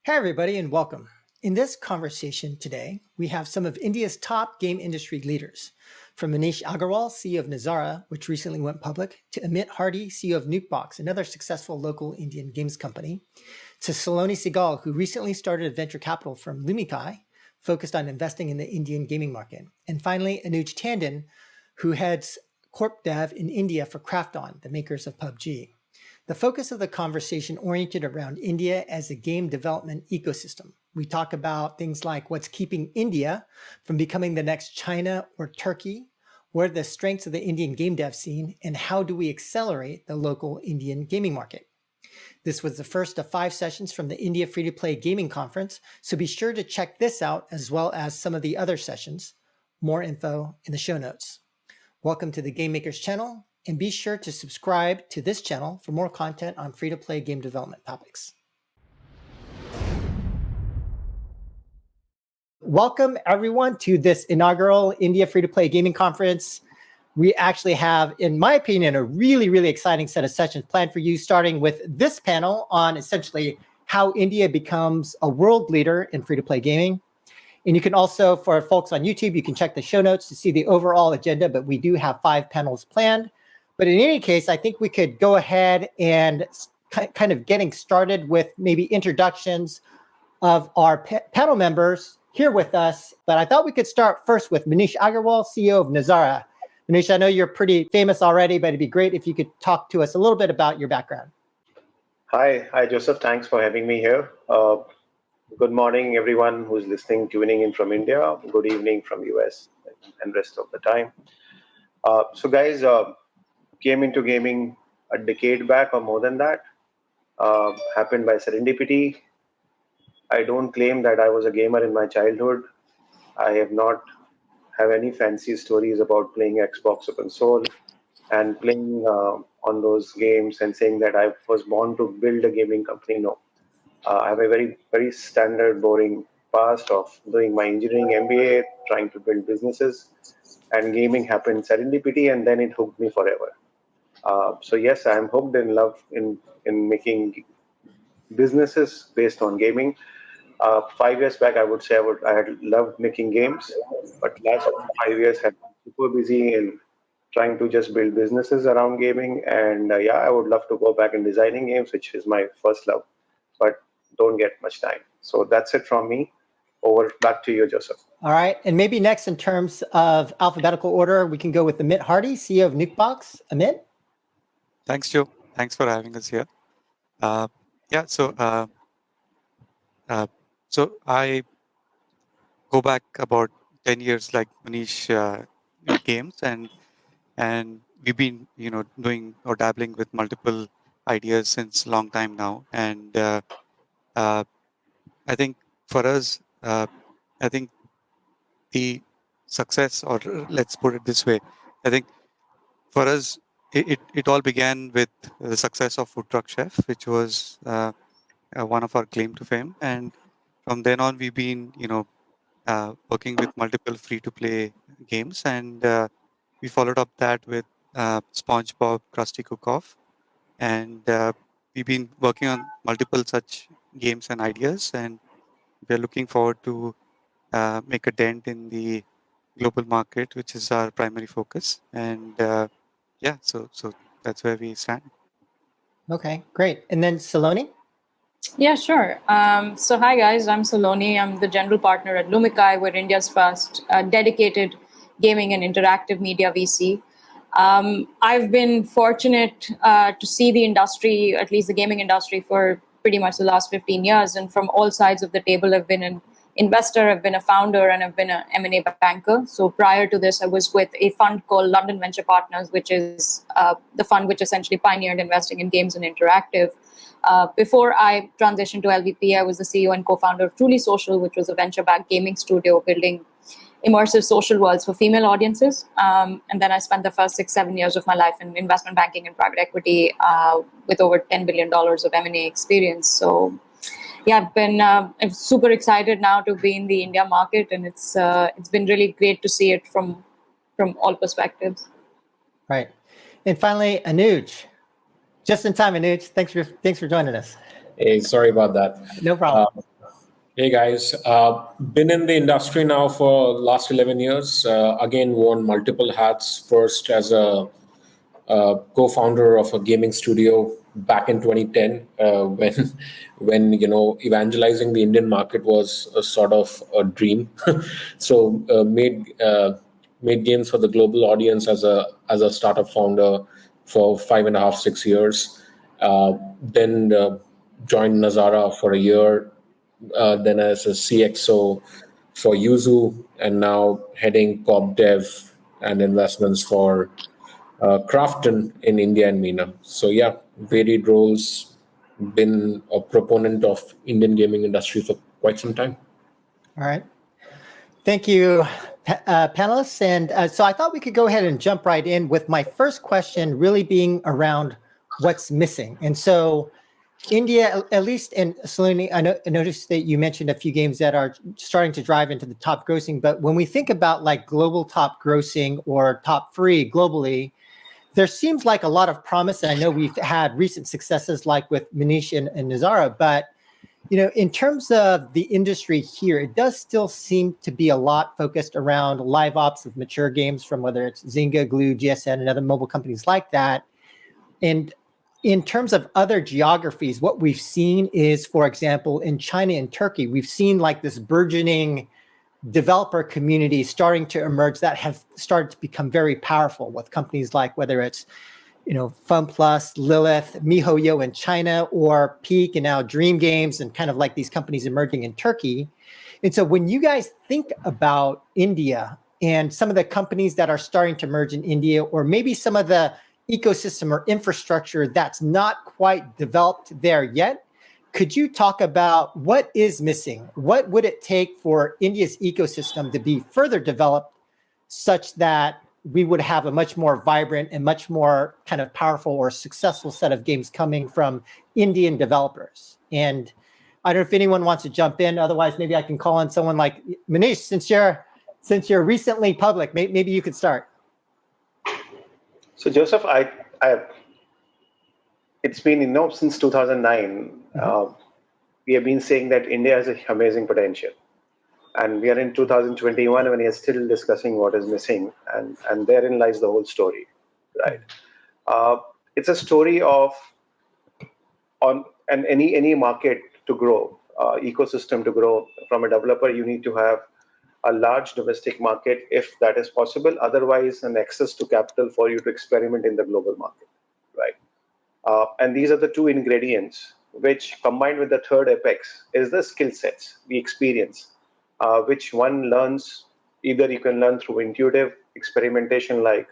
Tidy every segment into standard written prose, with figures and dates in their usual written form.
Hey, everybody, and welcome. In this conversation today, we have some of India's top game industry leaders, from Manish Agarwal, CEO of Nazara, which recently went public, to Amit Hardy, CEO of Nukebox, another successful local Indian games company, to Saloni Segal, who recently started a venture capital firm Lumikai, focused on investing in the Indian gaming market. And finally, Anuj Tandon, who heads Corp Dev in India for Krafton, the makers of PUBG. The focus of the conversation oriented around India as a game development ecosystem. We talk about things like what's keeping India from becoming the next China or Turkey, what are the strengths of the Indian game dev scene, and how do we accelerate the local Indian gaming market. This was the first of 5 sessions from the India Free-to-Play Gaming Conference, so be sure to check this out as well as some of the other sessions. More info in the show notes. Welcome to the Gamemakers channel, and be sure to subscribe to this channel for more content on free-to-play game development topics. Welcome, everyone, to this inaugural India Free-to-Play Gaming Conference. We actually have, in my opinion, a really exciting set of sessions planned for you, starting with this panel on essentially how India becomes a world leader in free-to-play gaming. And you can also, for folks on YouTube, you can check the show notes to see the overall agenda, but we do have 5 panels planned. But in any case, I think we could go ahead and kind of getting started with maybe introductions of our panel members here with us. But I thought we could start first with Manish Agarwal, CEO of Nazara. Manish, I know you're pretty famous already, but it'd be great if you could talk to us a little bit about your background. Hi, Joseph. Thanks for having me here. Good morning, everyone who's listening, tuning in from India. Good evening from US and rest of the time. So guys, came into gaming a decade back or more than that. Happened by serendipity. I don't claim that I was a gamer in my childhood. I have any fancy stories about playing Xbox or console and playing on those games and saying that I was born to build a gaming company. No. I have a very standard, boring past of doing my engineering MBA, trying to build businesses, and gaming happened serendipity, and then it hooked me forever. So yes, I am hooked in love in making businesses based on gaming. 5 years back, I would say I had loved making games, but last 5 years have been super busy in trying to just build businesses around gaming. And yeah, I would love to go back in designing games, which is my first love, but don't get much time. So that's it from me. Back to you, Joseph. All right, and maybe next in terms of alphabetical order, we can go with Amit Hardy, CEO of Nukebox. Amit? Thanks, Joe. Thanks for having us here. So I go back about 10 years, like Manish, with games, and we've been, doing or dabbling with multiple ideas since a long time now. And I think for us, I think the success, or let's put it this way, I think for us, it all began with the success of Food Truck Chef, which was one of our claim to fame. And from then on, we've been, working with multiple free-to-play games, and we followed up that with SpongeBob Krusty Cook-Off, and we've been working on multiple such games and ideas, and we're looking forward to make a dent in the global market, which is our primary focus. And so that's where we stand. Okay, great. And then Saloni? Yeah, sure. So hi, guys. I'm Saloni. I'm the general partner at Lumikai. We're India's first dedicated gaming and interactive media VC. I've been fortunate to see the industry, at least the gaming industry, for pretty much the last 15 years. And from all sides of the table, I've been an investor, I've been a founder, and I've been an M&A banker. So prior to this, I was with a fund called London Venture Partners, which is the fund which essentially pioneered investing in games and interactive. Before I transitioned to LVP, I was the CEO and co-founder of Truly Social, which was a venture-backed gaming studio building immersive social worlds for female audiences. And then I spent the first 6-7 years of my life in investment banking and private equity with over $10 billion of M&A experience. So yeah, I'm super excited now to be in the India market, and it's been really great to see it from all perspectives. Right. And finally, Anuj. Just in time, Anuj. Thanks for joining us. Hey, sorry about that. No problem. Hey guys, been in the industry now for last 11 years. Again, worn multiple hats. First as a co-founder of a gaming studio back in 2010, when evangelizing the Indian market was a sort of a dream. So made games for the global audience as a startup founder for 5.5, 6 years. Then joined Nazara for a year, then as a CXO for Yuzu, and now heading corp dev and investments for Crafton in India and MENA. So yeah, varied roles, been a proponent of Indian gaming industry for quite some time. All right. Thank you, panelists. And so I thought we could go ahead and jump right in with my first question really being around what's missing. And so India, at least in Saloni, I noticed that you mentioned a few games that are starting to drive into the top grossing. But when we think about like global top grossing or top free globally, there seems like a lot of promise. And I know we've had recent successes like with Manish and Nazara, but in terms of the industry here, it does still seem to be a lot focused around live ops of mature games from whether it's Zynga, Glue, GSN, and other mobile companies like that. And in terms of other geographies, what we've seen is, for example, in China and Turkey, we've seen like this burgeoning developer community starting to emerge that have started to become very powerful with companies like whether it's FunPlus, Lilith, MiHoYo in China, or Peak, and now Dream Games, and kind of like these companies emerging in Turkey. And so when you guys think about India and some of the companies that are starting to emerge in India, or maybe some of the ecosystem or infrastructure that's not quite developed there yet, could you talk about what is missing? What would it take for India's ecosystem to be further developed such that we would have a much more vibrant and much more kind of powerful or successful set of games coming from Indian developers? And I don't know if anyone wants to jump in. Otherwise, maybe I can call on someone like Manish, since you're recently public, maybe you could start. So Joseph, it's been since 2009. We have been saying that India has an amazing potential. And we are in 2021 when we are still discussing what is missing, and therein lies the whole story, right? It's a story of any market to grow, ecosystem to grow. From a developer, you need to have a large domestic market if that is possible. Otherwise, an access to capital for you to experiment in the global market, right? And these are the two ingredients which, combined with the third apex, is the skill sets, the experience. Which one learns, either you can learn through intuitive experimentation like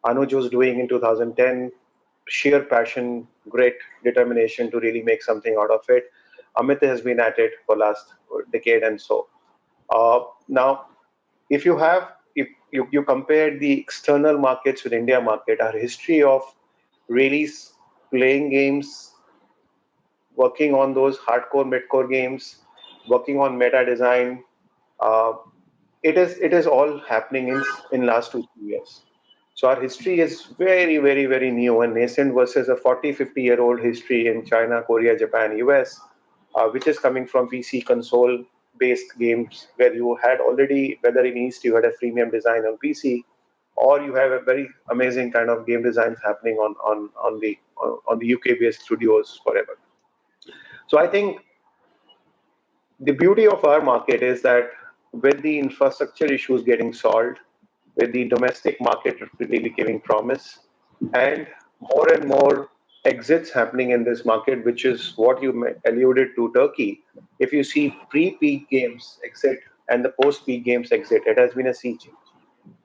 Anuj was doing in 2010, sheer passion, great determination to really make something out of it. Amit has been at it for last decade and so. Now, if you compare the external markets with India market, our history of really playing games, working on those hardcore, midcore games, working on meta design, it is all happening in last 2-3 years. So our history is very, very, very new and nascent versus a 40-50-year-old history in China, Korea, Japan, US, which is coming from PC console-based games where you had already, whether in East you had a freemium design on PC, or you have a very amazing kind of game designs happening on the UK-based studios forever. So I think the beauty of our market is that with the infrastructure issues getting solved, with the domestic market really giving promise, and more exits happening in this market, which is what you alluded to, Turkey. If you see pre-peak games exit and the post-peak games exit, it has been a sea change.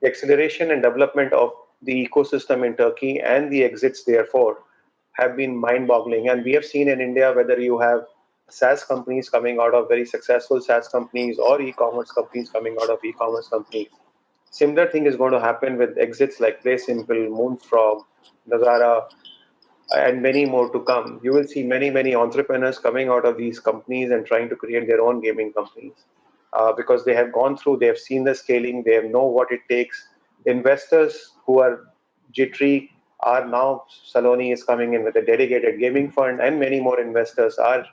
The acceleration and development of the ecosystem in Turkey and the exits therefore have been mind-boggling. And we have seen in India, whether you have SaaS companies coming out of very successful SaaS companies or e-commerce companies coming out of e-commerce companies. Similar thing is going to happen with exits like PlaySimple, Moonfrog, Nazara, and many more to come. You will see many entrepreneurs coming out of these companies and trying to create their own gaming companies because they have gone through, they have seen the scaling, they know what it takes. Investors who are jittery are now, Saloni is coming in with a dedicated gaming fund, and many more investors are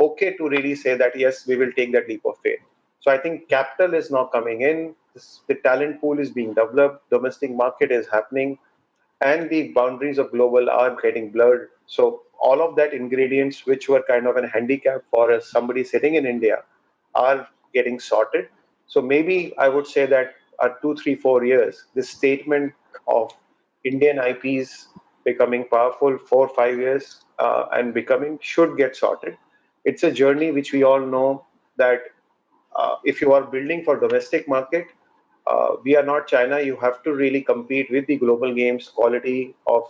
okay to really say that, yes, we will take that leap of faith. So I think capital is now coming in, the talent pool is being developed, domestic market is happening, and the boundaries of global are getting blurred. So all of that ingredients, which were kind of a handicap for somebody sitting in India, are getting sorted. So maybe I would say that 2, 3, 4 years, this statement of Indian IPs becoming powerful, 4, 5 years, and becoming should get sorted. It's a journey which we all know that if you are building for domestic market, we are not China. You have to really compete with the global games. Quality of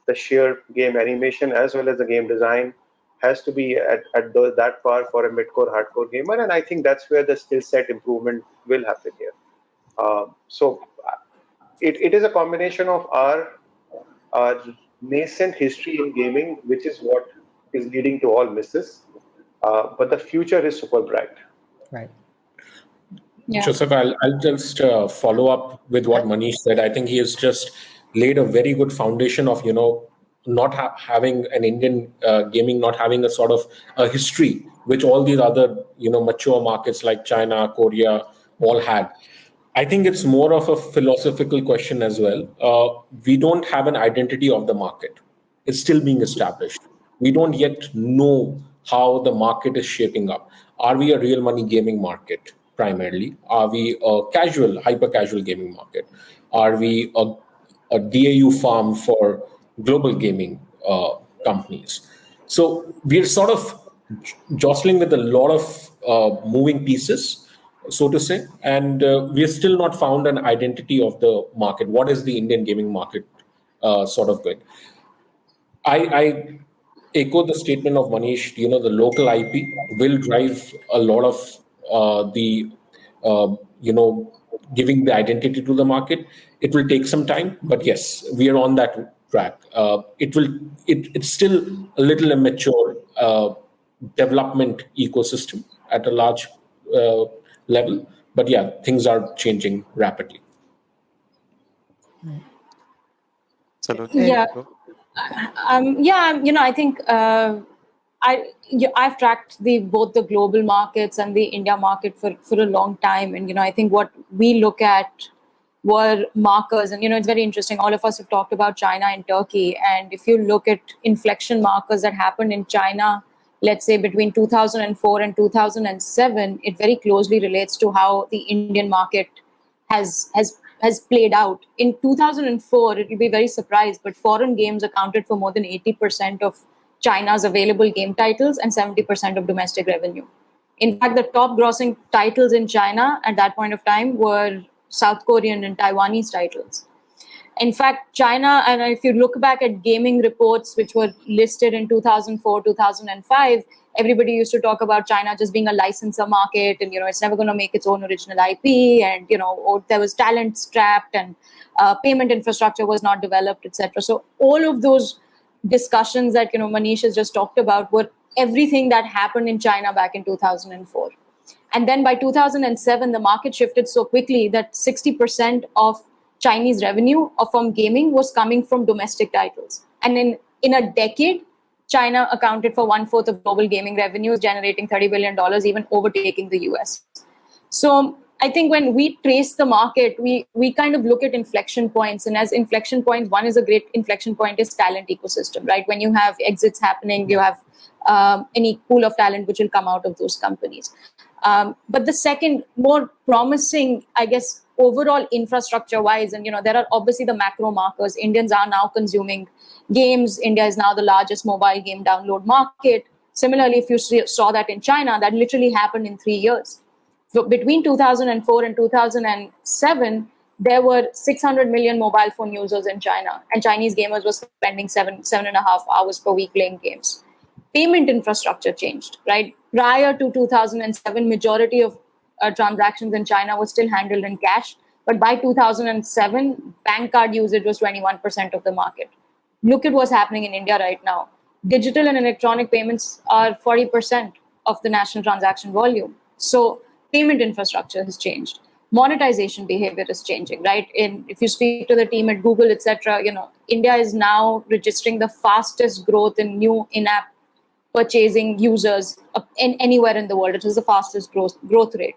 the sheer game animation as well as the game design has to be at that par for a mid-core, hardcore gamer. And I think that's where the skill set improvement will happen here. So it is a combination of our nascent history in gaming, which is what is leading to all misses. But the future is super bright. Right. Yeah. Joseph, I'll just follow up with what Manish said. I think he has just laid a very good foundation of, not having an Indian gaming, not having a sort of a history, which all these other, mature markets like China, Korea all had. I think it's more of a philosophical question as well. We don't have an identity of the market. It's still being established. We don't yet know how the market is shaping up. Are we a real money gaming market primarily? Are we a casual, hyper casual gaming market? Are we a DAU farm for global gaming companies? So we're sort of jostling with a lot of moving pieces, so to say, and we have still not found an identity of the market. What is the Indian gaming market sort of going? I echo the statement of Manish. The local IP will drive a lot of the giving the identity to the market. It will take some time, but yes, we are on that track. It's still a little immature development ecosystem at a large level, but yeah, things are changing rapidly. Saloni, Yeah. go. I think I've tracked both the global markets and the India market for a long time, and I think what we look at were markers, and it's very interesting. All of us have talked about China and Turkey, and if you look at inflection markers that happened in China, let's say between 2004 and 2007, it very closely relates to how the Indian market has played out. In 2004, it will be very surprised, but foreign games accounted for more than 80% of China's available game titles and 70% of domestic revenue. In fact, the top grossing titles in China at that point of time were South Korean and Taiwanese titles. In fact, China, and if you look back at gaming reports which were listed in 2004, 2005, everybody used to talk about China just being a licensor market, and it's never going to make its own original IP, and there was talent strapped, and payment infrastructure was not developed, etc. So all of those discussions that Manish has just talked about were everything that happened in China back in 2004. And then by 2007, the market shifted so quickly that 60% of Chinese revenue from gaming was coming from domestic titles. And in a decade, China accounted for 1/4 of global gaming revenues, generating $30 billion, even overtaking the US. So I think when we trace the market, we kind of look at inflection points. And as inflection points, one is a great inflection point is talent ecosystem, right? When you have exits happening, you have any pool of talent which will come out of those companies. But the second, more promising, I guess, overall infrastructure-wise, and there are obviously the macro markers. Indians are now consuming games. India is now the largest mobile game download market. Similarly, if you saw that in China, that literally happened in 3 years. So between 2004 and 2007, there were 600 million mobile phone users in China, and Chinese gamers were spending 7.5 hours per week playing games. Payment infrastructure changed, right? Prior to 2007, majority of transactions in China was still handled in cash. But by 2007, bank card usage was 21% of the market. Look at what's happening in India right now. Digital and electronic payments are 40% of the national transaction volume. So payment infrastructure has changed. Monetization behavior is changing, right? If you speak to the team at Google, etc., India is now registering the fastest growth in new in-app purchasing users in anywhere in the world. It was the fastest growth rate.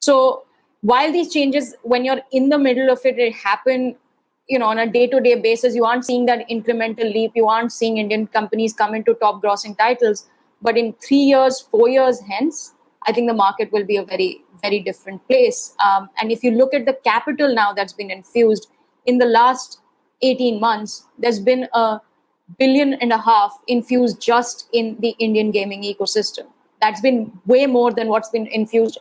So while these changes, when you're in the middle of it, it happen, on a day-to-day basis. You aren't seeing that incremental leap. You aren't seeing Indian companies come into top grossing titles. But in 3 years, 4 years hence, I think the market will be a very, very different place. And if you look at the capital now that's been infused in the last 18 months, there's been a $1.5 billion infused just in the Indian gaming ecosystem. That's been way more than what's been infused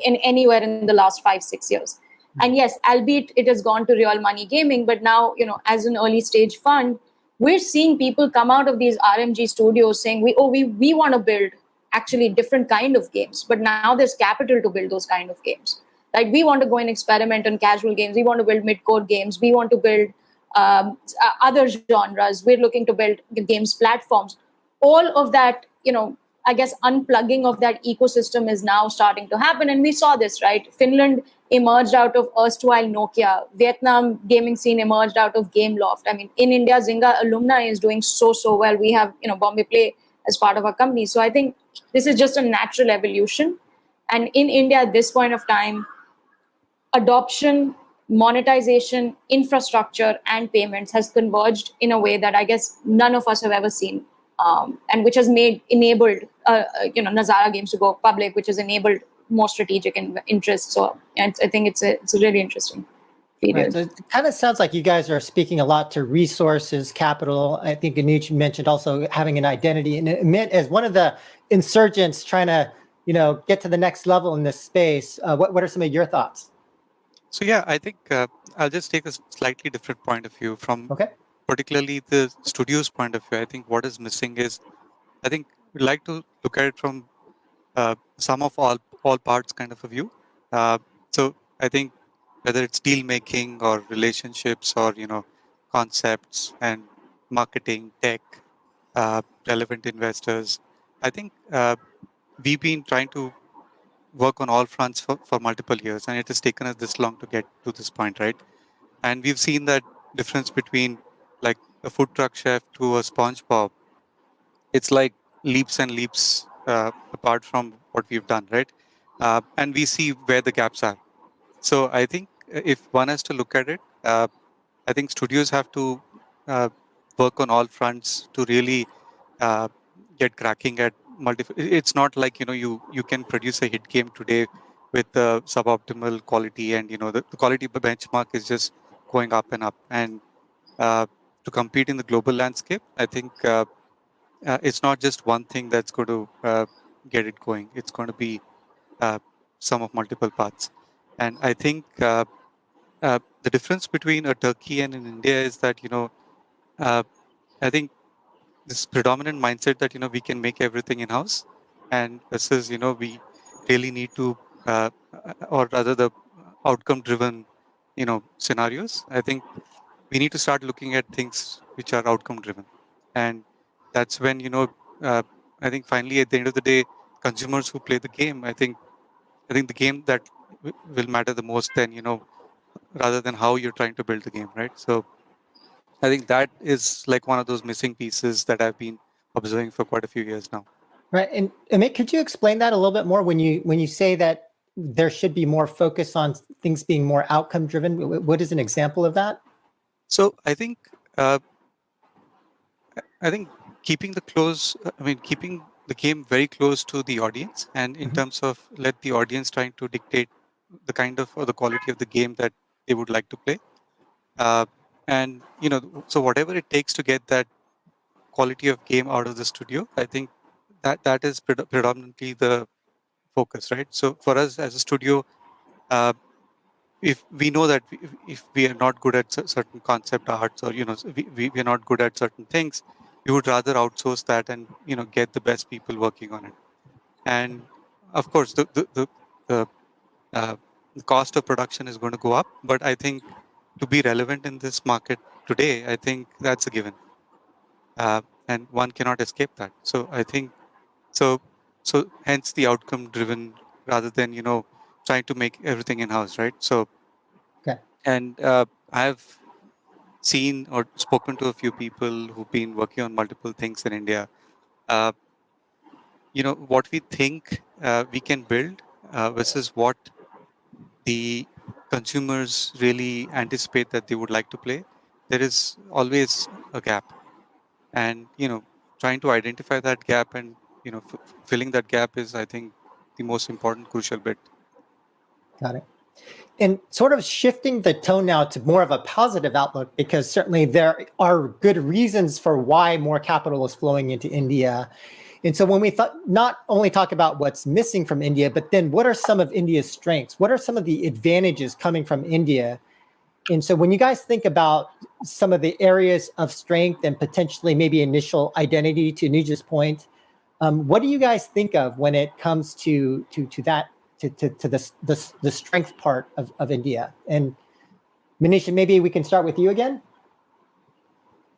in anywhere in the last 5-6 years. And yes, albeit it has gone to real money gaming, but now, as an early stage fund, we're seeing people come out of these RMG studios saying, we want to build actually different kind of games, but now there's capital to build those kind of games. Like, we want to go and experiment on casual games. We want to build mid-core games. We want to build other genres. We're looking to build games platforms. All of that, I guess unplugging of that ecosystem is now starting to happen. And we saw this, right? Finland emerged out of erstwhile Nokia. Vietnam gaming scene emerged out of Gameloft. I mean, in India, Zynga alumni is doing so well. We have, Bombay Play as part of our company. So I think this is just a natural evolution. And in India, at this point of time, adoption, monetization, infrastructure, and payments has converged in a way that I guess none of us have ever seen, and which has enabled Nazara Games to go public, which has enabled more strategic interest. So I think it's a really interesting period. Right. So it kind of sounds like you guys are speaking a lot to resources, capital. I think Anuj mentioned also having an identity, and Amit, as one of the insurgents trying to get to the next level in this space. What are some of your thoughts? So yeah, I think I'll just take a slightly different point of view from particularly the studio's point of view. I think what is missing is, I think we'd like to look at it from sum of all parts kind of a view. So I think whether it's deal making or relationships or concepts and marketing, tech, relevant investors, I think we've been trying to work on all fronts for multiple years, and it has taken us this long to get to this point, right? And we've seen that difference between like a food truck chef to a SpongeBob. It's like leaps and leaps apart from what we've done, right? And we see where the gaps are. So I think if one has to look at it, I think studios have to work on all fronts to really get cracking at multiple. It's not like you can produce a hit game today with suboptimal quality, and the quality benchmark is just going up and up. And to compete in the global landscape, I think it's not just one thing that's going to get it going. It's going to be some of multiple paths. And I think the difference between a Turkey and in India is that I think this predominant mindset that we can make everything in house, and this is we really need to or rather the outcome driven scenarios. I think we need to start looking at things which are outcome driven, and that's when I think finally at the end of the day, consumers who play the game, I think the game that will matter the most then rather than how you're trying to build the game, right? So I think that is like one of those missing pieces that I've been observing for quite a few years now. Right. And Amit, could you explain that a little bit more when you say that there should be more focus on things being more outcome driven? What is an example of that? So I think keeping keeping the game very close to the audience, and in terms of let the audience trying to dictate the kind of or the quality of the game that they would like to play. And so whatever it takes to get that quality of game out of the studio, I think that is predominantly the focus, right? So for us as a studio, if we know that if we are not good at certain concept arts, or we are not good at certain things, we would rather outsource that and get the best people working on it. And of course the cost of production is going to go up, but I think to be relevant in this market today, I think that's a given, and one cannot escape that. So I think so hence the outcome driven rather than trying to make everything in house, right? So and I've seen or spoken to a few people who've been working on multiple things in India. what we think we can build versus what the consumers really anticipate that they would like to play, there is always a gap. And trying to identify that gap and filling that gap is, I think, the most important crucial bit. Got it. And sort of shifting the tone now to more of a positive outlook, because certainly there are good reasons for why more capital is flowing into India. And so when we not only talk about what's missing from India, but then what are some of India's strengths? What are some of the advantages coming from India? And so when you guys think about some of the areas of strength and potentially maybe initial identity, to Anuja's point, what do you guys think of when it comes to that, to the strength part of India? And Manish, maybe we can start with you again.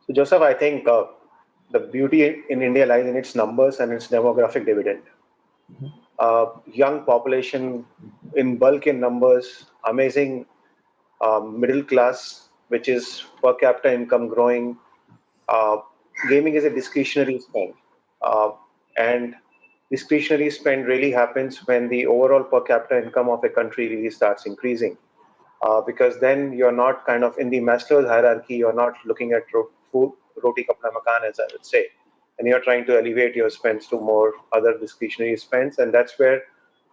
So Joseph, I think the beauty in India lies in its numbers and its demographic dividend. Young population in bulk in numbers, amazing middle class, which is per capita income growing. Gaming is a discretionary spend. And discretionary spend really happens when the overall per capita income of a country really starts increasing. Because then you're not kind of in the Maslow's hierarchy, you're not looking at food, roti kapda makan, as I would say, and you're trying to elevate your spends to more other discretionary spends. And that's where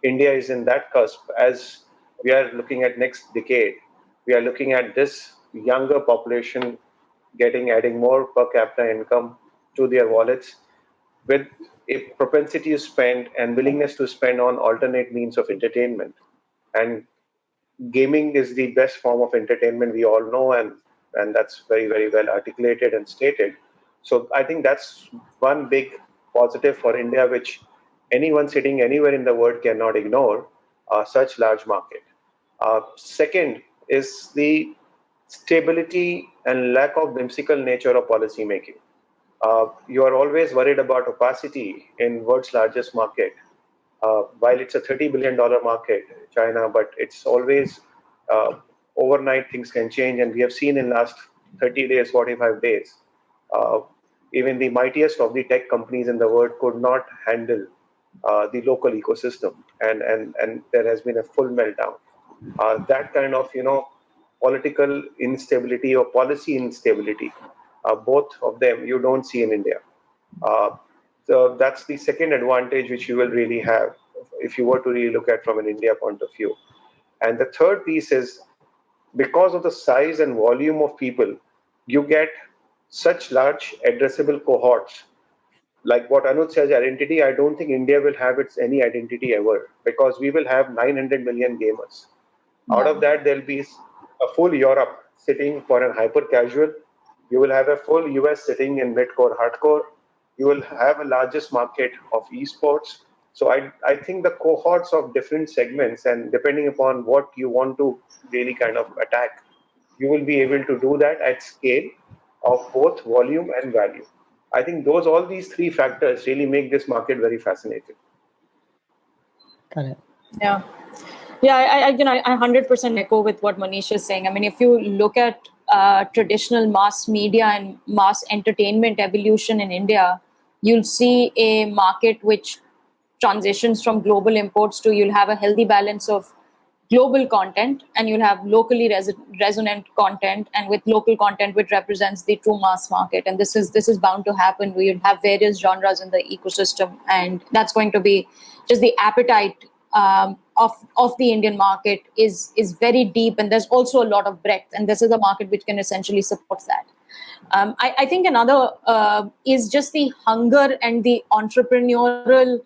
India is in that cusp. As we are looking at next decade, we are looking at this younger population adding more per capita income to their wallets with a propensity to spend and willingness to spend on alternate means of entertainment. And gaming is the best form of entertainment, we all know, and that's very, very well articulated and stated. So I think that's one big positive for India, which anyone sitting anywhere in the world cannot ignore, such large market. Second is the stability and lack of whimsical nature of policy making. You are always worried about opacity in world's largest market. While it's a $30 billion market, China, but it's always overnight things can change. And we have seen in last 30 days, 45 days, even the mightiest of the tech companies in the world could not handle the local ecosystem. And there has been a full meltdown. That kind of, political instability or policy instability, both of them you don't see in India. So that's the second advantage which you will really have if you were to really look at from an India point of view. And the third piece is because of the size and volume of people, you get such large addressable cohorts. Like what Anuj says, identity, I don't think India will have its any identity ever because we will have 900 million gamers. Out of that, there'll be a full Europe sitting for a hyper casual. You will have a full US sitting in mid-core, hardcore. You will have a largest market of esports. So I think the cohorts of different segments, and depending upon what you want to really kind of attack, you will be able to do that at scale of both volume and value. I think all these three factors really make this market very fascinating. Got it. Yeah. Yeah, I 100% echo with what Manish is saying. I mean, if you look at traditional mass media and mass entertainment evolution in India, you'll see a market which transitions from global imports to you'll have a healthy balance of global content and you'll have locally resonant content, and with local content which represents the true mass market. And this is bound to happen. We'll have various genres in the ecosystem, and that's going to be just the appetite of the Indian market is very deep, and there's also a lot of breadth, and this is a market which can essentially support that. I think another is just the hunger and the entrepreneurial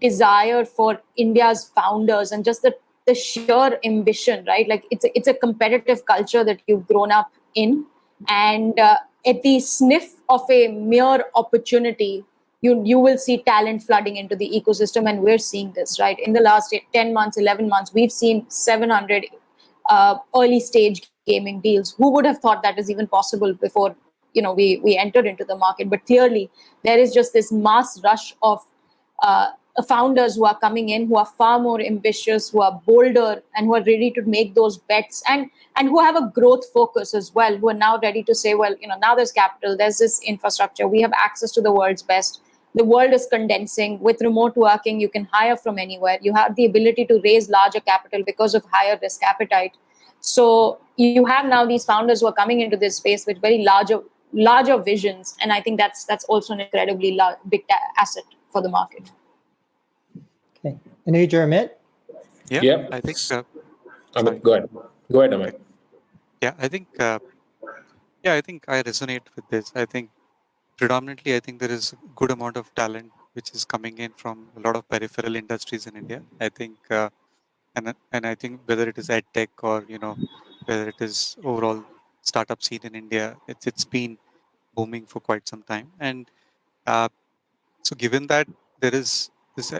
desire for India's founders, and just the sheer ambition, right? Like it's a competitive culture that you've grown up in, and at the sniff of a mere opportunity, you will see talent flooding into the ecosystem, and we're seeing this, right? In the last 10 months, 11 months, we've seen 700 early stage gaming deals. Who would have thought that is even possible before we entered into the market? But clearly, there is just this mass rush of founders who are coming in, who are far more ambitious, who are bolder, and who are ready to make those bets, and who have a growth focus as well, who are now ready to say, well, now there's capital, there's this infrastructure, we have access to the world's best. The world is condensing. With remote working, you can hire from anywhere. You have the ability to raise larger capital because of higher risk appetite. So you have now these founders who are coming into this space with very larger visions, and I think that's also an incredibly big asset for the market. Okay, Anuj or Amit? Yeah, Yeah. I think. Amit, go ahead. Go ahead, Amit. Yeah, I think. I think I resonate with this. I think predominantly, I think there is a good amount of talent which is coming in from a lot of peripheral industries in India. I think, and I think whether it is ed tech or whether it is overall startup scene in India, it's been booming for quite some time. And uh, so, given that there is this,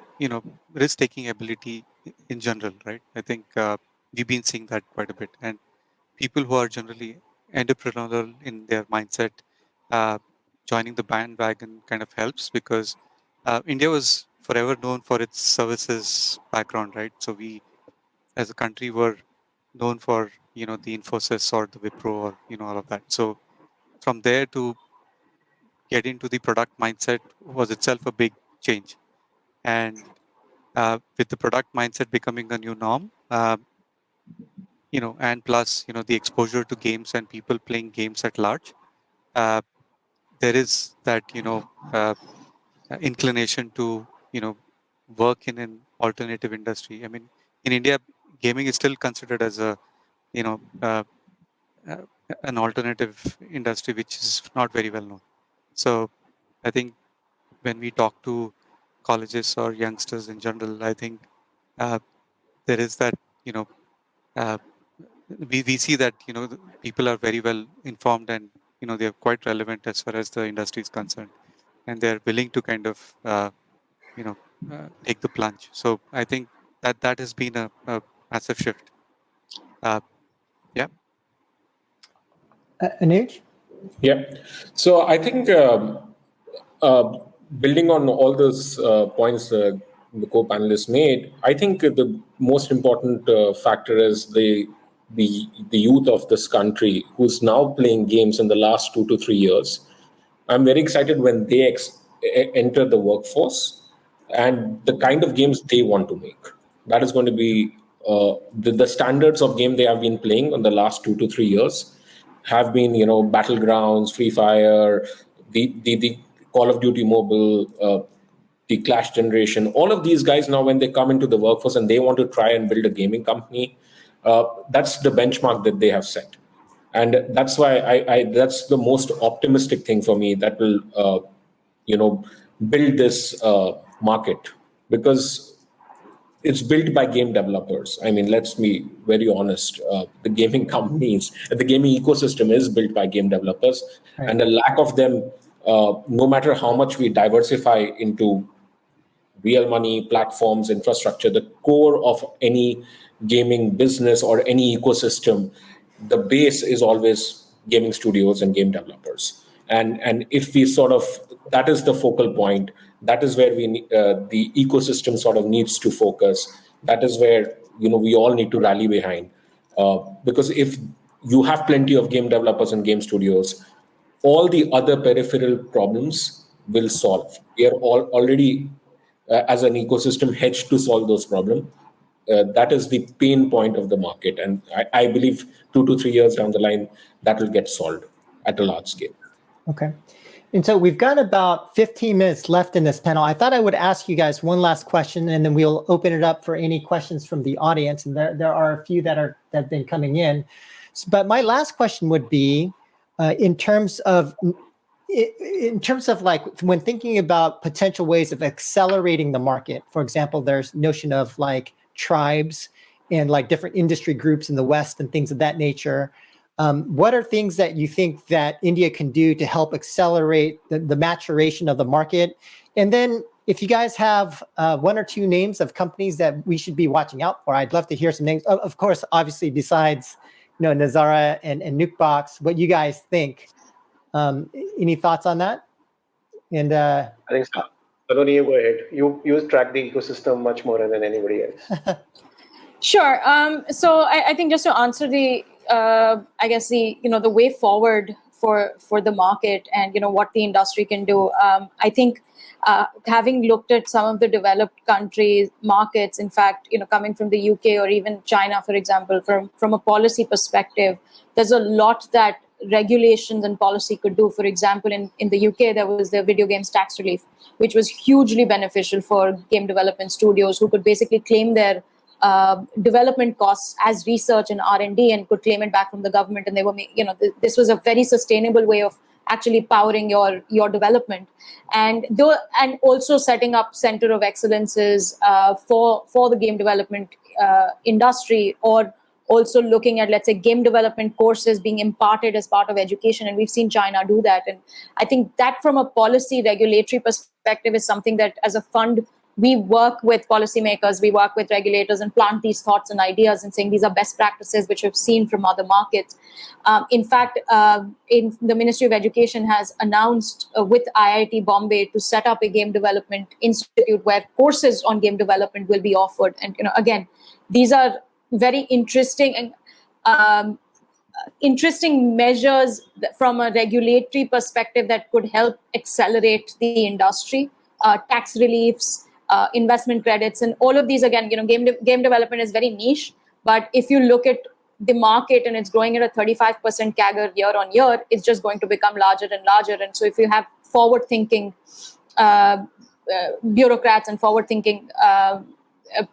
risk taking ability in general, right? I think we've been seeing that quite a bit, and people who are generally entrepreneurial in their mindset, uh, joining the bandwagon kind of helps because India was forever known for its services background, right? So we, as a country, were known for the Infosys or the Wipro or all of that. So from there to get into the product mindset was itself a big change, and with the product mindset becoming a new norm, and plus the exposure to games and people playing games at large, uh, there is that inclination to work in an alternative industry. I mean, in India, gaming is still considered as a you know uh, uh, an alternative industry which is not very well known. So I think when we talk to colleges or youngsters in general, I think there is that uh, we see that the people are very well informed and they are quite relevant as far as the industry is concerned, and they're willing to kind of take the plunge. So I think that has been a massive shift. Yeah. Anuj? Yeah. So I think uh, building on all those points the co-panelists made, I think the most important factor is the youth of this country who's now playing games in the last 2 to 3 years. I'm very excited when they enter the workforce and the kind of games they want to make. That is going to be the standards of game they have been playing in the last 2 to 3 years have been, Battlegrounds, Free Fire, the Call of Duty Mobile, the Clash Generation. All of these guys now, when they come into the workforce and they want to try and build a gaming company, that's the benchmark that they have set. And that's why that's the most optimistic thing for me that will build this market, because it's built by game developers. I mean, let's be very honest. The gaming companies, the gaming ecosystem is built by game developers, Right. and the lack of them, no matter how much we diversify into real money platforms, infrastructure, the core of any gaming business or any ecosystem, the base is always gaming studios and game developers. And if we sort of, that is the focal point, that is where the ecosystem sort of needs to focus. That is where we all need to rally behind, because if you have plenty of game developers and game studios, all the other peripheral problems will solve. We are already as an ecosystem hedged to solve those problems. That is the pain point of the market, and I believe 2 to 3 years down the line that will get solved at a large scale. Okay. And so we've got about 15 minutes left in this panel. I thought I would ask you guys one last question, and then we'll open it up for any questions from the audience. And there are a few that have been coming in. But my last question would be, in terms of like when thinking about potential ways of accelerating the market. For example, there's notion of like tribes and like different industry groups in the West and things of that nature. What are things that you think that India can do to help accelerate the maturation of the market? And then if you guys have one or two names of companies that we should be watching out for, I'd love to hear some names. Of course, obviously, besides Nazara and Nukebox, what you guys think. Any thoughts on that? And I think Saloni, you go ahead. You track the ecosystem much more than anybody else. Sure. So I think just to answer the, I guess the way forward for the market and what the industry can do. I think having looked at some of the developed countries markets, in fact, coming from the UK or even China, for example, from a policy perspective, there's a lot that regulations and policy could do. For example, in the UK, there was the video games tax relief, which was hugely beneficial for game development studios who could basically claim their development costs as research and R&D and could claim it back from the government. And they were, this was a very sustainable way of actually powering your development, and also setting up center of excellences for the game development industry, or also looking at, let's say, game development courses being imparted as part of education. And we've seen China do that. And I think that from a policy regulatory perspective is something that as a fund, we work with policymakers, we work with regulators and plant these thoughts and ideas and saying these are best practices which we've seen from other markets. In fact, in the Ministry of Education has announced with IIT Bombay to set up a game development institute where courses on game development will be offered. And again, these are very interesting and interesting measures from a regulatory perspective that could help accelerate the industry. Tax reliefs, investment credits, and all of these. Again, game development is very niche, but if you look at the market and it's growing at a 35% CAGR year on year, it's just going to become larger and larger. And so if you have forward-thinking bureaucrats and forward-thinking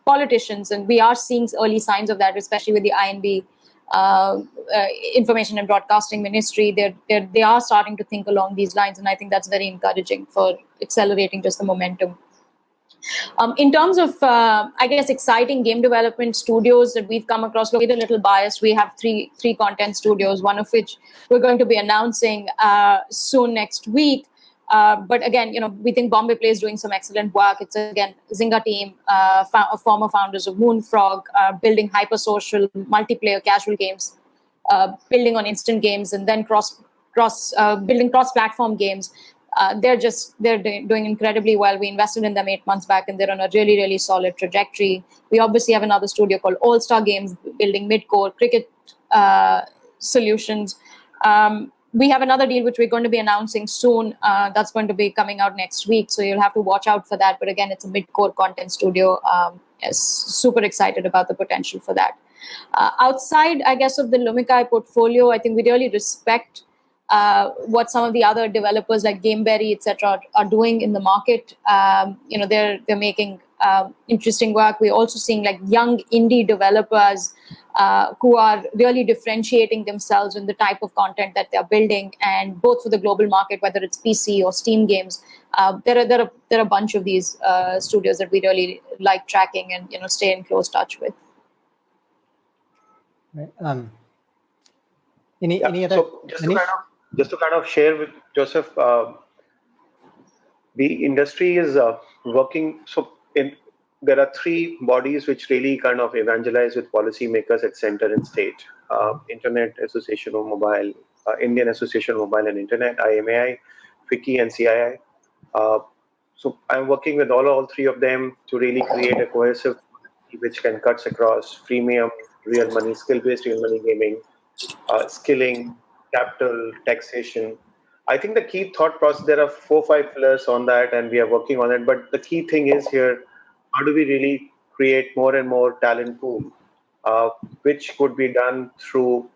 politicians, and we are seeing early signs of that, especially with the INB, Information and Broadcasting Ministry, they are starting to think along these lines, and I think that's very encouraging for accelerating just the momentum. In terms of, I guess, exciting game development studios that we've come across, look, a little biased. We have three content studios, one of which we're going to be announcing soon next week. But again, we think Bombay Play is doing some excellent work. It's again Zynga team, former founders of Moonfrog, building hyper-social multiplayer casual games, building on instant games, and then building cross-platform games. They're doing incredibly well. We invested in them 8 months back, and they're on a really, really solid trajectory. We obviously have another studio called All Star Games, building mid-core cricket solutions. We have another deal which we're going to be announcing soon. That's going to be coming out next week, so you'll have to watch out for that. But again, it's a mid-core content studio. Super excited about the potential for that. Outside, I guess, of the Lumikai portfolio, I think we really respect what some of the other developers like Gameberry, etc., are doing in the market. They're making interesting work. We're also seeing like young indie developers who are really differentiating themselves in the type of content that they're building, and both for the global market, whether it's PC or Steam games. There are a bunch of these studios that we really like tracking and stay in close touch with. Right. Any other? So just to kind of share with Joseph, the industry is working. So there are three bodies which really kind of evangelize with policymakers at center and state: Internet Association of Mobile, Indian Association of Mobile and Internet, IMAI, FICCI, and CII. So I'm working with all three of them to really create a cohesive policy which can cut across freemium, real money, skill-based real money gaming, skilling, capital, taxation. I think the key thought process, there are 4 or 5 pillars on that, and we are working on it. But the key thing is here, how do we really create more and more talent pool, which could be done through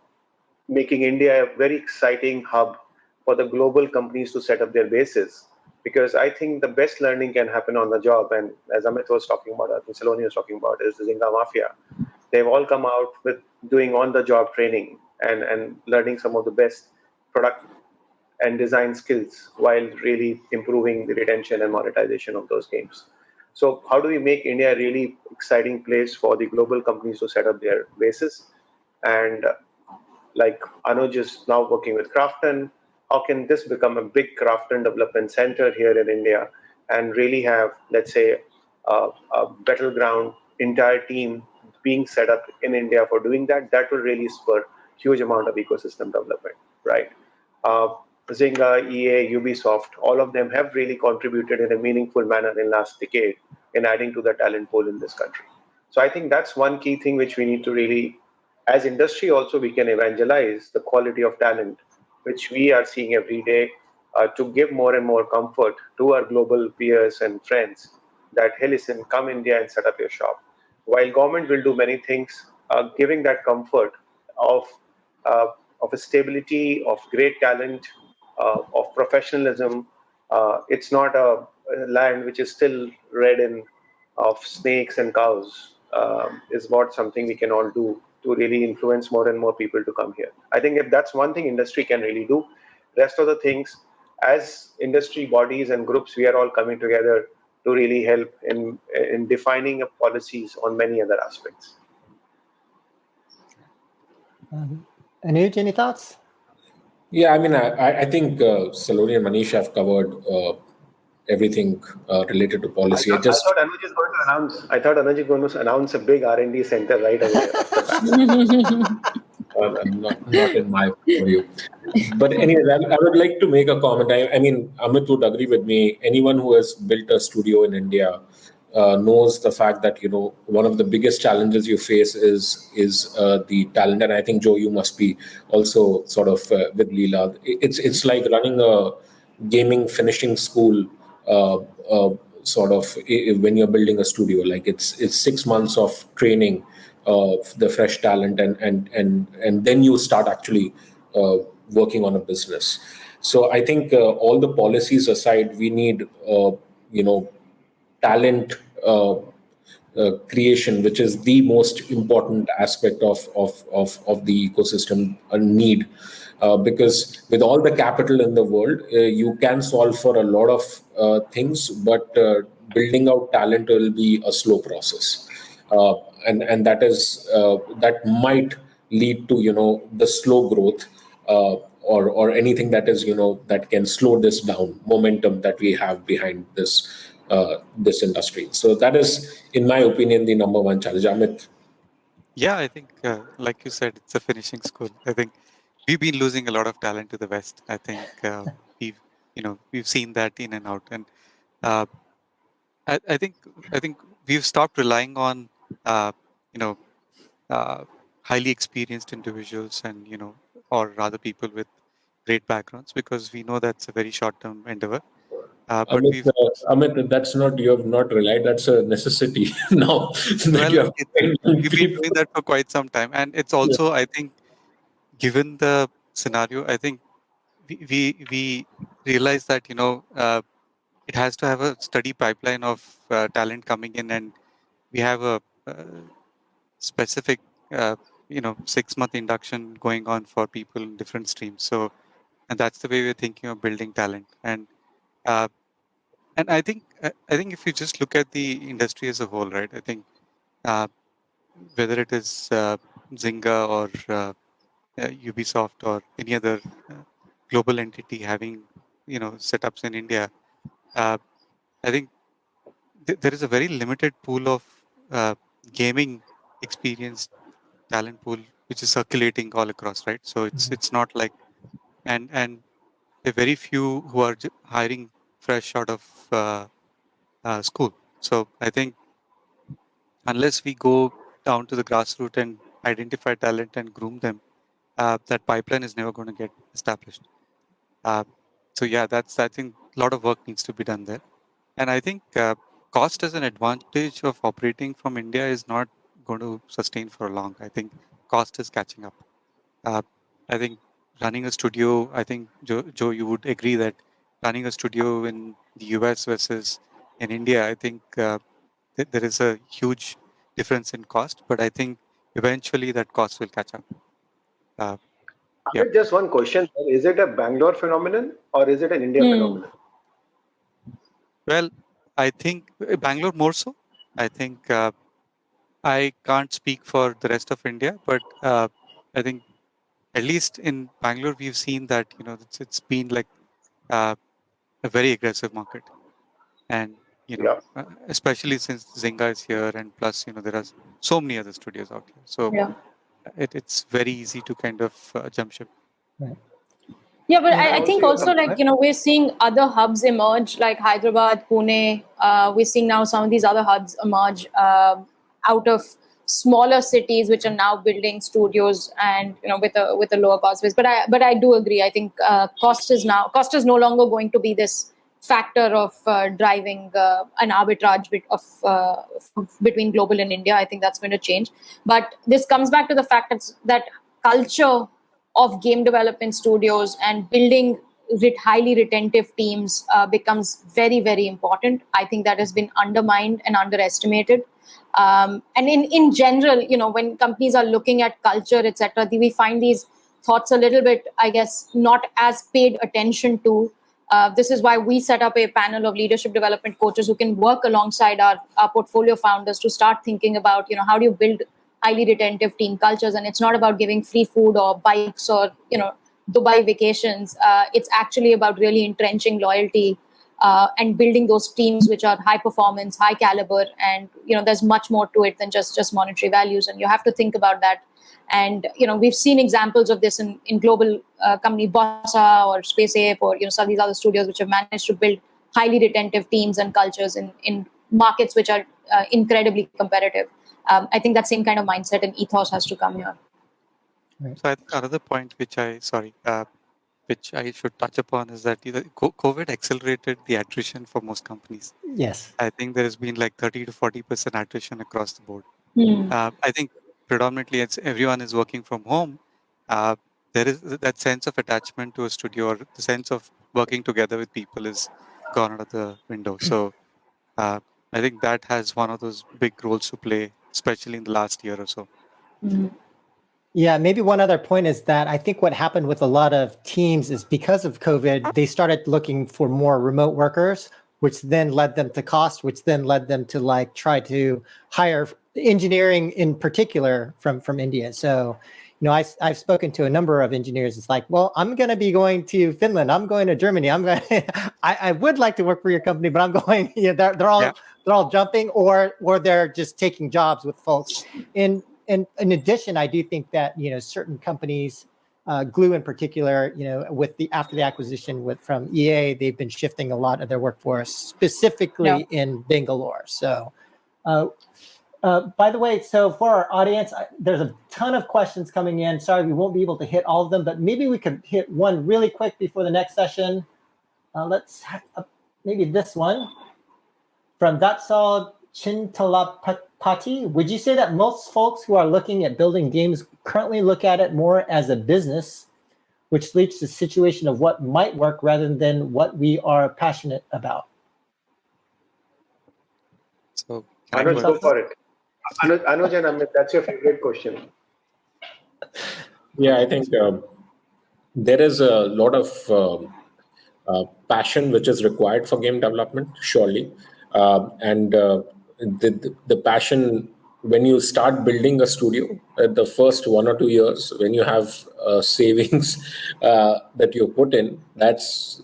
making India a very exciting hub for the global companies to set up their bases. Because I think the best learning can happen on the job. And as Amit was talking about, I think Saloni was talking about, is the Zynga Mafia. They've all come out with doing on-the-job training and learning some of the best product and design skills while really improving the retention and monetization of those games. So how do we make India a really exciting place for the global companies to set up their bases? And like Anuj is now working with Krafton, how can this become a big Krafton development center here in India and really have, let's say, a battleground entire team being set up in India for doing that? That will really spur huge amount of ecosystem development, right? Zynga, EA, Ubisoft, all of them have really contributed in a meaningful manner in last decade in adding to the talent pool in this country. So I think that's one key thing which we need to really, as industry also, we can evangelize the quality of talent which we are seeing every day, to give more and more comfort to our global peers and friends that, hey, listen, come India and set up your shop. While government will do many things, giving that comfort of uh, of a stability, of great talent, of professionalism. It's not a land which is still red in of snakes and cows. Is what something we can all do to really influence more and more people to come here. I think if that's one thing industry can really do, rest of the things, as industry bodies and groups, we are all coming together to really help in defining policies on many other aspects. Anuj, any thoughts? Yeah, I mean, I think Saloni and Manish have covered everything related to policy. I thought Anuj is going to announce. I thought Anuj is going to announce a big R&D center right away after that. Not in my view. But anyway, I would like to make a comment. I mean, Amit would agree with me. Anyone who has built a studio in India knows the fact that one of the biggest challenges you face is the talent. And I think Joe, you must be also sort of with Leela. It's like running a gaming finishing school. Sort of when you're building a studio, like it's 6 months of training of the fresh talent, and then you start actually working on a business. So I think all the policies aside, we need talent creation, which is the most important aspect of the ecosystem need. Because with all the capital in the world, you can solve for a lot of things, but building out talent will be a slow process. And that might lead to the slow growth, or anything that is that can slow this down momentum that we have behind this industry. So that is, in my opinion, the number one challenge. Amit. Yeah, I think, like you said, it's a finishing school. I think we've been losing a lot of talent to the West. I think we've seen that in and out, and uh, I think we've stopped relying on uh, you know highly experienced individuals, and or rather people with great backgrounds, because we know that's a very short-term endeavor. But Amit, we've Amit, that's not, you have not relied, that's a necessity now that you well, have young we've been people. doing that for quite some time, and it's Yeah. also, I think, given the scenario, I think we realize that it has to have a steady pipeline of talent coming in, and we have a specific 6-month induction going on for people in different streams. So, and that's the way we're thinking of building talent. Uh, and I think if you just look at the industry as a whole, right, I think uh, whether it is Zynga or Ubisoft or any other global entity having setups in India, uh, I think there is a very limited pool of uh, gaming experience talent pool which is circulating all across, right? So it's not like, and there are very few who are hiring fresh out of school. So I think unless we go down to the grassroots and identify talent and groom them, that pipeline is never going to get established. Uh, so yeah, I think a lot of work needs to be done there. And I think cost as an advantage of operating from India is not going to sustain for long. I think cost is catching up. I think running a studio, I think Joe, you would agree that running a studio in the US versus in India, I think there is a huge difference in cost, but I think eventually that cost will catch up. Yeah. Just one question: is it a Bangalore phenomenon or is it an India Hmm. phenomenon? Well, I think Bangalore more so. I think I can't speak for the rest of India, but I think at least in Bangalore, we've seen that it's been like uh, a very aggressive market, and Yeah. especially since Zynga is here, and plus there are so many other studios out here, so Yeah. it's very easy to kind of jump ship. Right. Yeah, but And I Also, think you also, have like, we're seeing other hubs emerge, like Hyderabad, Pune. We're seeing now some of these other hubs emerge out of smaller cities which are now building studios and with a lower cost base. But I do agree. I think cost is no longer going to be this factor of driving an arbitrage between global and India. I think that's going to change. But this comes back to the fact that culture of game development studios and building highly retentive teams becomes very, very important. I think that has been undermined and underestimated. And in general, when companies are looking at culture, etc., we find these thoughts a little bit, I guess, not as paid attention to. This is why we set up a panel of leadership development coaches who can work alongside our portfolio founders to start thinking about, how do you build highly retentive team cultures. And it's not about giving free food or bikes or, Dubai vacations. It's actually about really entrenching loyalty and building those teams which are high performance, high caliber. And, there's much more to it than just monetary values. And you have to think about that. And, we've seen examples of this in global company Bossa or Space Ape or, some of these other studios which have managed to build highly retentive teams and cultures in markets which are incredibly competitive. I think that same kind of mindset and ethos has to come here. Right. So I think another point which I should touch upon is that COVID accelerated the attrition for most companies. Yes. I think there has been like 30 to 40% attrition across the board. Hmm. I think predominantly everyone is working from home. There is that sense of attachment to a studio, or the sense of working together with people is gone out of the window. So I think that has one of those big roles to play, especially in the last year or so. Hmm. Yeah, maybe one other point is that I think what happened with a lot of teams is because of COVID, they started looking for more remote workers, which then led them to cost, which then led them to like try to hire engineering in particular from India. So, I've spoken to a number of engineers. It's like, well, I'm going to be going to Finland. I'm going to Germany. I'm going. I would like to work for your company, but I'm going. They're all jumping, or they're just taking jobs with folks in addition, I do think that certain companies, Glue in particular, after the acquisition from EA, they've been shifting a lot of their workforce specifically in Bangalore. So, by the way, so for our audience, there's a ton of questions coming in. Sorry, we won't be able to hit all of them, but maybe we could hit one really quick before the next session. Let's maybe this one from Datsal Chintalapati. Would you say that most folks who are looking at building games currently look at it more as a business, which leads to a situation of what might work rather than what we are passionate about? So Anuj, go for it. Anuj and Amit, that's your favorite question. Yeah, I think there is a lot of passion which is required for game development, surely. And the passion, when you start building a studio, the first 1 or 2 years, when you have savings that you put in, that's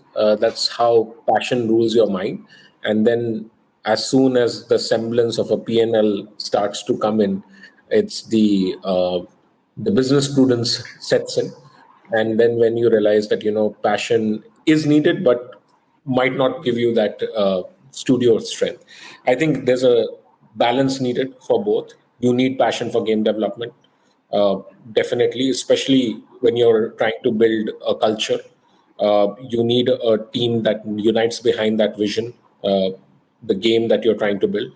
how passion rules your mind. And then as soon as the semblance of a P&L starts to come in, it's the business prudence sets in. And then when you realize that passion is needed but might not give you that studio strength, I think there's a balance needed for both. You need passion for game development, definitely, especially when you're trying to build a culture. You need a team that unites behind that vision, the game that you're trying to build.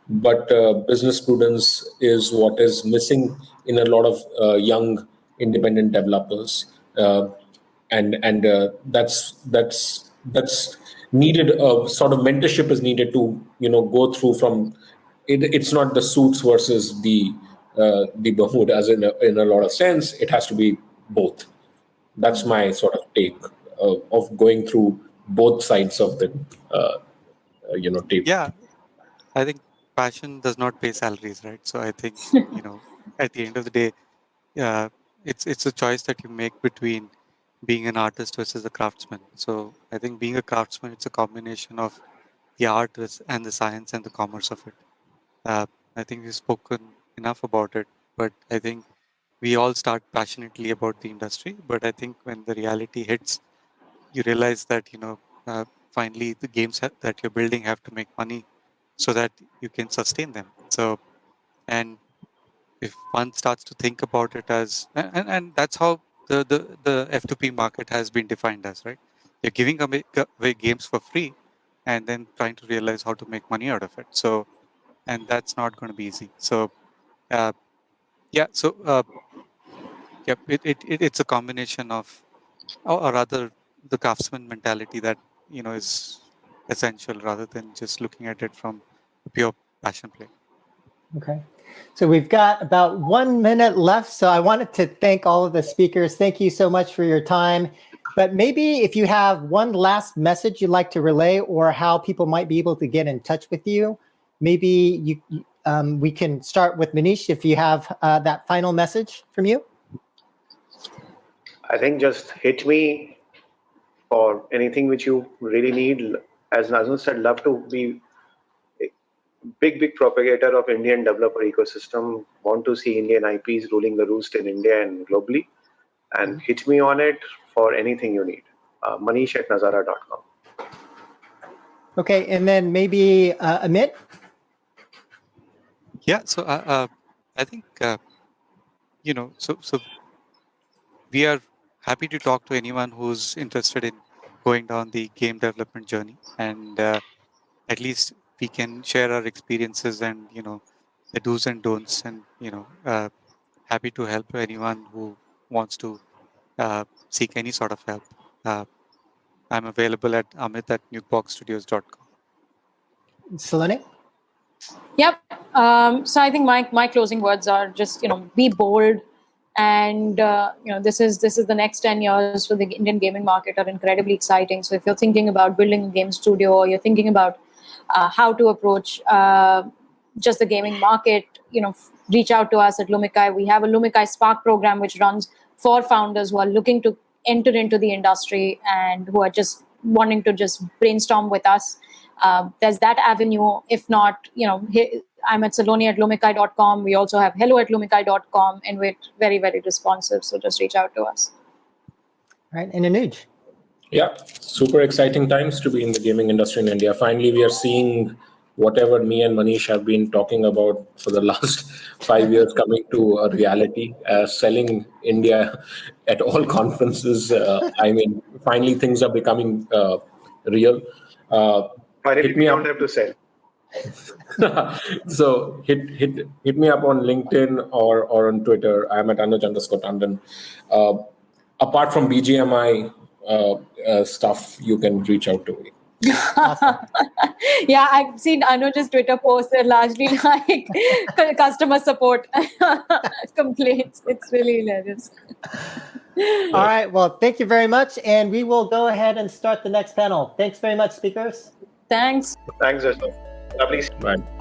But business prudence is what is missing in a lot of young independent developers, and that's needed. Sort of mentorship is needed to go through from it. It's not the suits versus the Bermudas in a lot of sense. It has to be both. That's my sort of take of going through both sides of the table. Yeah, I think passion does not pay salaries, right? So I think at the end of the day, it's a choice that you make between being an artist versus a craftsman. So I think being a craftsman, it's a combination of the art and the science and the commerce of it. I think we've spoken enough about it, but I think we all start passionately about the industry. But I think when the reality hits, you realize that finally the games that you're building have to make money so that you can sustain them. So, and if one starts to think about it as, and that's how the F2P market has been defined as, right? You're giving away games for free and then trying to realize how to make money out of it. So, and that's not going to be easy. So, yeah, it's a combination of, or rather the craftsman mentality that, is essential rather than just looking at it from a pure passion play. Okay. So we've got about 1 minute left. So I wanted to thank all of the speakers. Thank you so much for your time. But maybe if you have one last message you'd like to relay, or how people might be able to get in touch with you, maybe we can start with Manish if you have that final message from you. I think just hit me for anything which you really need. As Nazmul said, love to be a big propagator of Indian developer ecosystem. Want to see Indian IPs ruling the roost in India and globally. And hit me on it for anything you need. Manish@nazara.com. Okay, and then maybe Amit. Yeah, so I think so we are happy to talk to anyone who's interested in going down the game development journey, and at least we can share our experiences and the do's and don'ts, and happy to help anyone who wants to seek any sort of help. I'm available at amit@nukeboxstudios.com. Saloni? Yep. So I think my closing words are just be bold, and this is the next 10 years for the Indian gaming market are incredibly exciting. So if you're thinking about building a game studio, or you're thinking about how to approach just the gaming market, reach out to us at Lumikai. We have a Lumikai Spark program which runs for founders who are looking to enter into the industry and who are just wanting to just brainstorm with us. There's that avenue. If not, I'm at saloni@lumikai.com. We also have hello@lumikai.com, and we're very, very responsive. So just reach out to us. All right, and Anuj. Yeah, super exciting times to be in the gaming industry in India. Finally, we are seeing whatever me and Manish have been talking about for the last 5 years coming to a reality. Selling India at all conferences. I mean, finally things are becoming real. Finally, we don't have to sell. So hit me up on LinkedIn or on Twitter. I'm at Anuj_Tandon. Apart from BGMI stuff, you can reach out to me. Awesome. Yeah, I've seen Anuj's Twitter posts. They're largely like customer support complaints. It's really hilarious. All right, well, thank you very much. And we will go ahead and start the next panel. Thanks very much, speakers. Thanks. Thanks, Joseph. Lovely. Bye.